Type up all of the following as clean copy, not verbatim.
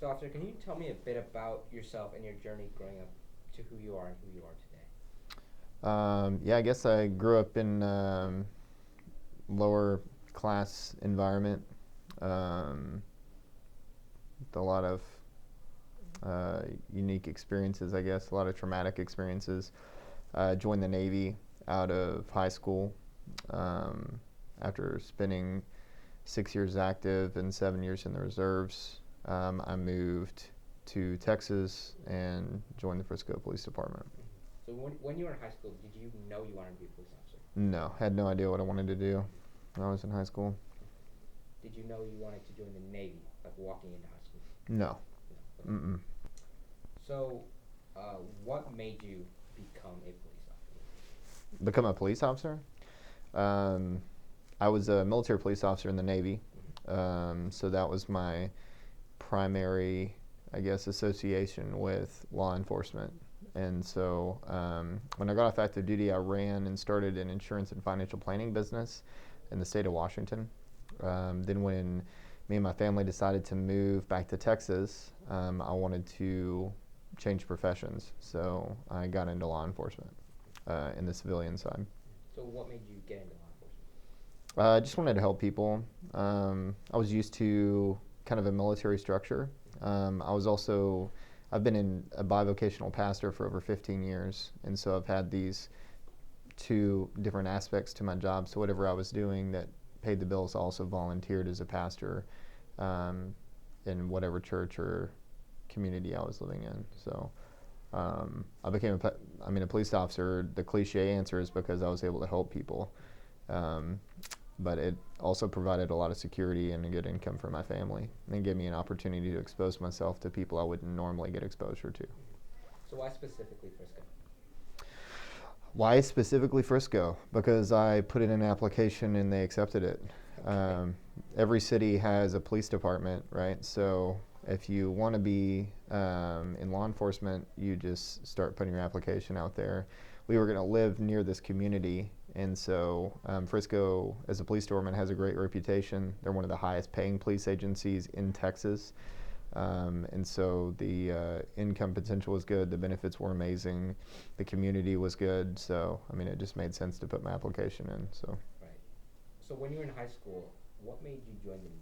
So, officer, can you tell me a bit about yourself and your journey growing up to who you are and who you are today? Yeah, I guess I grew up in lower class environment with a lot of unique experiences, I guess, a lot of traumatic experiences. Joined the Navy out of high school um, after spending 6 years active and 7 years in the reserves. I moved to Texas and joined the Frisco Police Department. So, when you were in high school, did you know you wanted to be a police officer? No, had no idea what I wanted to do when I was in high school. Did you know you wanted to join the Navy, like walking into high school? No. No. Okay. Mm-mm. So, what made you become a police officer? Become a police officer? Um, I was a military police officer in the Navy, so that was my primary, I guess, association with law enforcement. And so when I got off active duty, I ran and started an insurance and financial planning business in the state of Washington. Then when me and my family decided to move back to Texas, I wanted to change professions. So I got into law enforcement in the civilian side. So, what made you get into law enforcement? I just wanted to help people. I was used to kind of a military structure. I've been in a bivocational pastor for over 15 years, and so I've had these two different aspects to my job. So whatever I was doing that paid the bills, I also volunteered as a pastor um, in whatever church or community I was living in. So I became a police officer. The cliche answer is because I was able to help people. Um, but it also provided a lot of security and a good income for my family, and it gave me an opportunity to expose myself to people I wouldn't normally get exposure to. So, why specifically Frisco? Why specifically Frisco? Because I put in an application and they accepted it. Okay. Every city has a police department, right? So if you want to be in law enforcement, you just start putting your application out there. We were going to live near this community, and so Frisco, as a police department, has a great reputation. They're one of the highest paying police agencies in Texas. And so the income potential was good, the benefits were amazing, the community was good. So, I mean, it just made sense to put my application in. So, Right. So, when you were in high school, what made you join the Navy?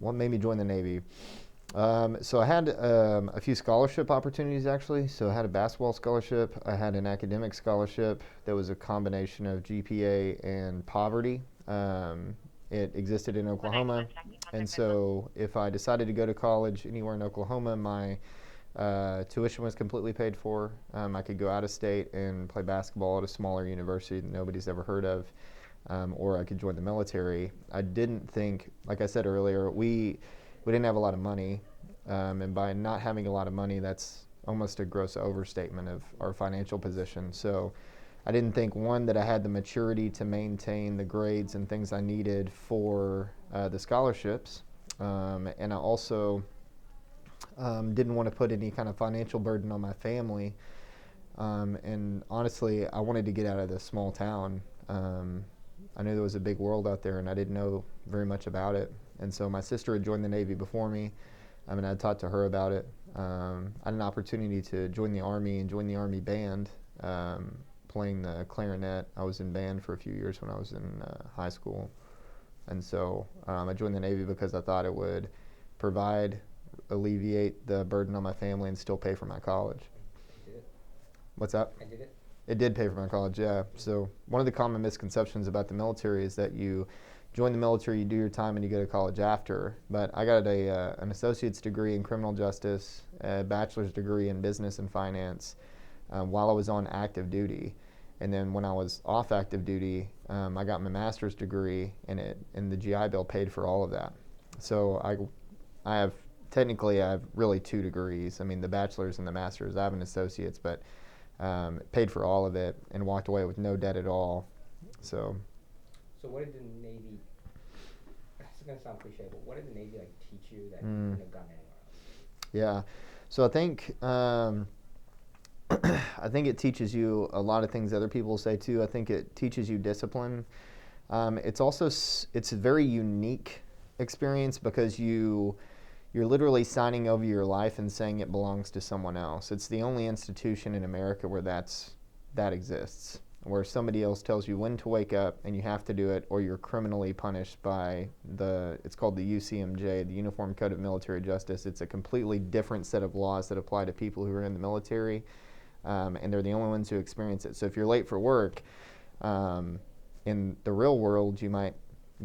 what made me join the Navy? So I had a few scholarship opportunities actually. So I had a basketball scholarship. I had an academic scholarship that was a combination of GPA and poverty. It existed in Oklahoma, and so if I decided to go to college anywhere in Oklahoma, my tuition was completely paid for. I could go out of state and play basketball at a smaller university that nobody's ever heard of, or I could join the military. I didn't think, like I said earlier, we didn't have a lot of money, and by not having a lot of money, that's almost a gross overstatement of our financial position. So I didn't think, one, that I had the maturity to maintain the grades and things I needed for the scholarships, and I also didn't want to put any kind of financial burden on my family. And honestly, I wanted to get out of this small town. I knew there was a big world out there, and I didn't know very much about it. And so my sister had joined the Navy before me. I had talked to her about it. I had an opportunity to join the Army and join the Army band, playing the clarinet. I was in band for a few years when I was in high school. And so I joined the Navy because I thought it would alleviate the burden on my family and still pay for my college. And did it? What's that? And did it? It did pay for my college, yeah. So one of the common misconceptions about the military is that you join the military, you do your time, and you go to college after. But I got an associate's degree in criminal justice, a bachelor's degree in business and finance while I was on active duty. And then when I was off active duty, I got my master's degree, and the GI Bill paid for all of that. So I have really 2 degrees. I mean, the bachelor's and the master's. I have an associate's, but paid for all of it and walked away with no debt at all. So what did the Navy? It's gonna sound cliche, but what did the Navy teach you that you couldn't have gotten anywhere else? Yeah, so I think I think it teaches you a lot of things other people say too. I think it teaches you discipline. It's a very unique experience because you you're literally signing over your life and saying it belongs to someone else. It's the only institution in America where that exists, where somebody else tells you when to wake up and you have to do it, or you're criminally punished by it's called the UCMJ, the Uniform Code of Military Justice. It's a completely different set of laws that apply to people who are in the military, and they're the only ones who experience it. So if you're late for work, in the real world, you might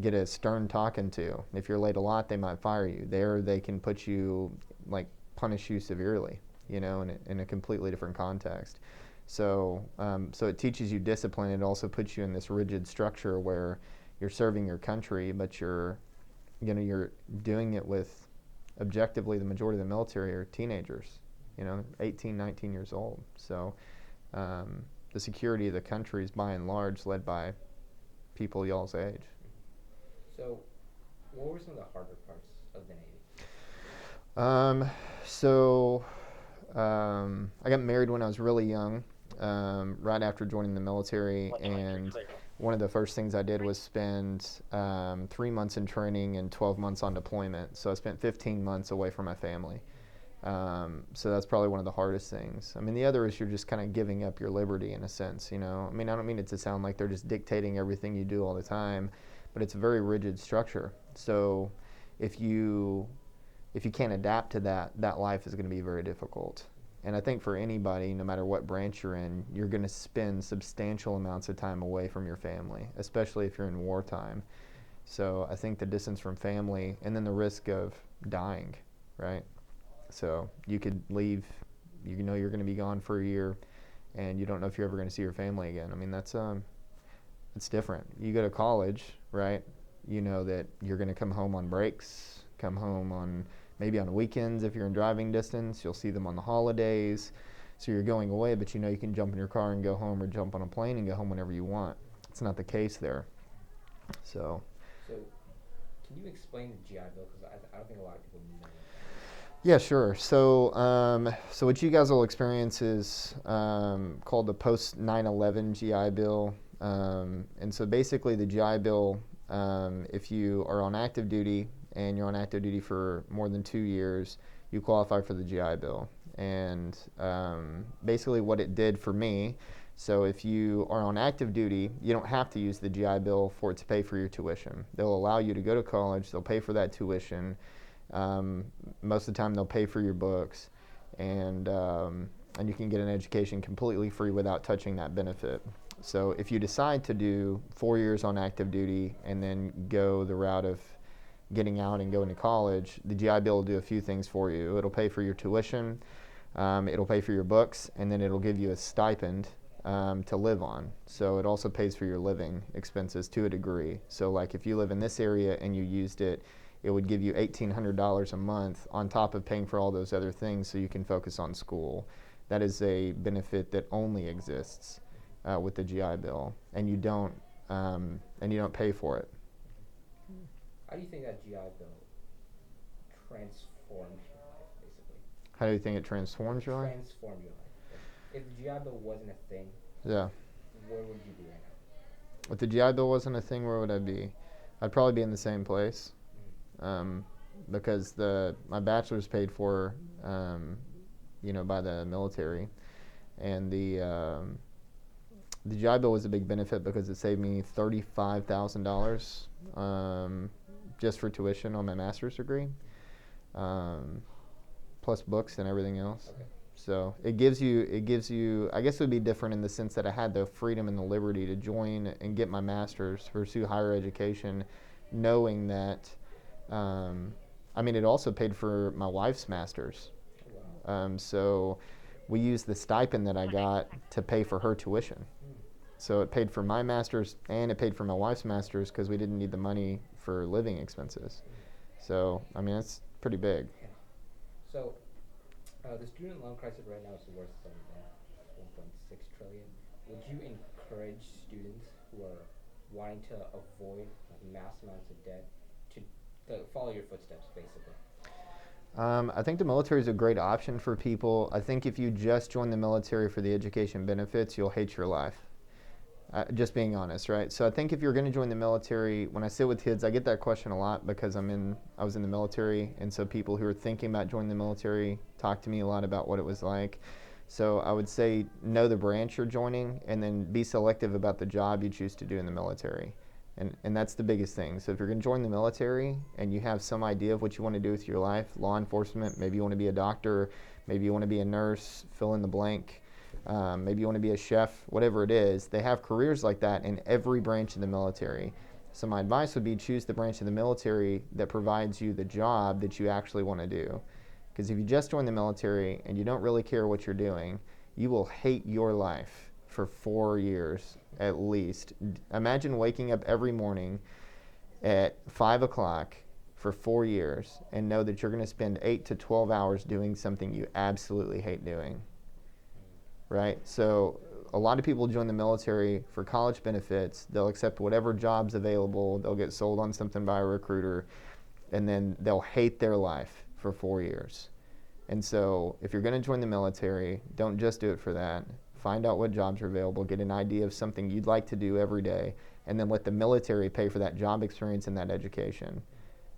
get a stern talking to. If you're late a lot, they might fire you. There, they can put you, like, punish you severely, in a completely different context. So it teaches you discipline. It also puts you in this rigid structure where you're serving your country, but you're doing it with, objectively, the majority of the military are teenagers, 18, 19 years old. So the security of the country is by and large led by people y'all's age. So what were some of the harder parts of the Navy? I got married when I was really young, right after joining the military, and one of the first things I did was spend 3 months in training and 12 months on deployment. So I spent 15 months away from my family. So that's probably one of the hardest things. I mean, the other is you're just kind of giving up your liberty in a sense, I mean, I don't mean it to sound like they're just dictating everything you do all the time, but it's a very rigid structure. So if you can't adapt to that life is going to be very difficult. And I think for anybody, no matter what branch you're in, you're going to spend substantial amounts of time away from your family, especially if you're in wartime. So I think the distance from family, and then the risk of dying, right? So you could leave, you're going to be gone for a year, and you don't know if you're ever going to see your family again. I mean, it's different. You go to college, right? You know that you're going to come home on breaks, come home on maybe on weekends if you're in driving distance. You'll see them on the holidays. So you're going away, but you can jump in your car and go home, or jump on a plane and go home whenever you want. It's not the case there. So can you explain the GI Bill? Because I don't think a lot of people know. Yeah, sure. So what you guys will experience is called the post 9/11 GI Bill. And so basically the GI Bill, if you are on active duty and you're on active duty for more than 2 years, you qualify for the GI Bill. And basically what it did for me, so if you are on active duty, you don't have to use the GI Bill for it to pay for your tuition. They'll allow you to go to college, they'll pay for that tuition. Most of the time they'll pay for your books, and you can get an education completely free without touching that benefit. So if you decide to do 4 years on active duty and then go the route of getting out and going to college, the GI Bill will do a few things for you. It'll pay for your tuition, it'll pay for your books, and then it'll give you a stipend to live on. So it also pays for your living expenses to a degree. So like if you live in this area and you used it, it would give you $1,800 a month on top of paying for all those other things so you can focus on school. That is a benefit that only exists with the GI Bill, and you don't pay for it. How do you think that GI Bill transformed your life, basically? How do you think it transforms your life? Transformed your life. If the GI Bill wasn't a thing, yeah, where would you be right now? If the GI Bill wasn't a thing, where would I be? I'd probably be in the same place. Because my bachelor's paid for, by the military, and the GI Bill was a big benefit because it saved me $35,000 just for tuition on my master's degree, plus books and everything else. Okay. So it gives you. I guess it would be different in the sense that I had the freedom and the liberty to join and get my master's, pursue higher education, knowing that. It also paid for my wife's master's. Wow. So we used the stipend that I got to pay for her tuition. So it paid for my master's and it paid for my wife's master's because we didn't need the money for living expenses. So, that's pretty big. Yeah. So the student loan crisis right now is worth something like $1.6 trillion. Would you encourage students who are wanting to avoid mass amounts of debt to follow your footsteps, basically? I think the military is a great option for people. I think if you just join the military for the education benefits, you'll hate your life. Just being honest, right? So I think if you're going to join the military, when I sit with kids, I get that question a lot because I was in the military, and so people who are thinking about joining the military talk to me a lot about what it was like. So I would say know the branch you're joining, and then be selective about the job you choose to do in the military. And that's the biggest thing. So if you're going to join the military and you have some idea of what you want to do with your life, law enforcement, maybe you want to be a doctor, maybe you want to be a nurse, fill in the blank, maybe you want to be a chef, whatever it is, they have careers like that in every branch of the military. So my advice would be choose the branch of the military that provides you the job that you actually want to do. Because if you just join the military and you don't really care what you're doing, you will hate your life for 4 years at least. Imagine waking up every morning at 5 o'clock for 4 years and know that you're going to spend 8 to 12 hours doing something you absolutely hate doing. Right? So a lot of people join the military for college benefits. They'll accept whatever job's available. They'll get sold on something by a recruiter, and then they'll hate their life for 4 years. And so if you're going to join the military, don't just do it for that. Find out what jobs are available, get an idea of something you'd like to do every day, and then let the military pay for that job experience and that education.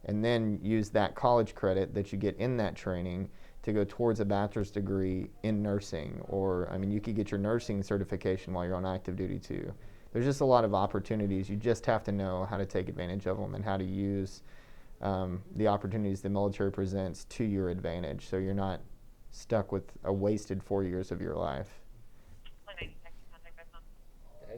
And then use that college credit that you get in that training to go towards a bachelor's degree in nursing. Or, I mean, you could get your nursing certification while you're on active duty too. There's just a lot of opportunities. You just have to know how to take advantage of them and how to use the opportunities the military presents to your advantage, so you're not stuck with a wasted 4 years of your life.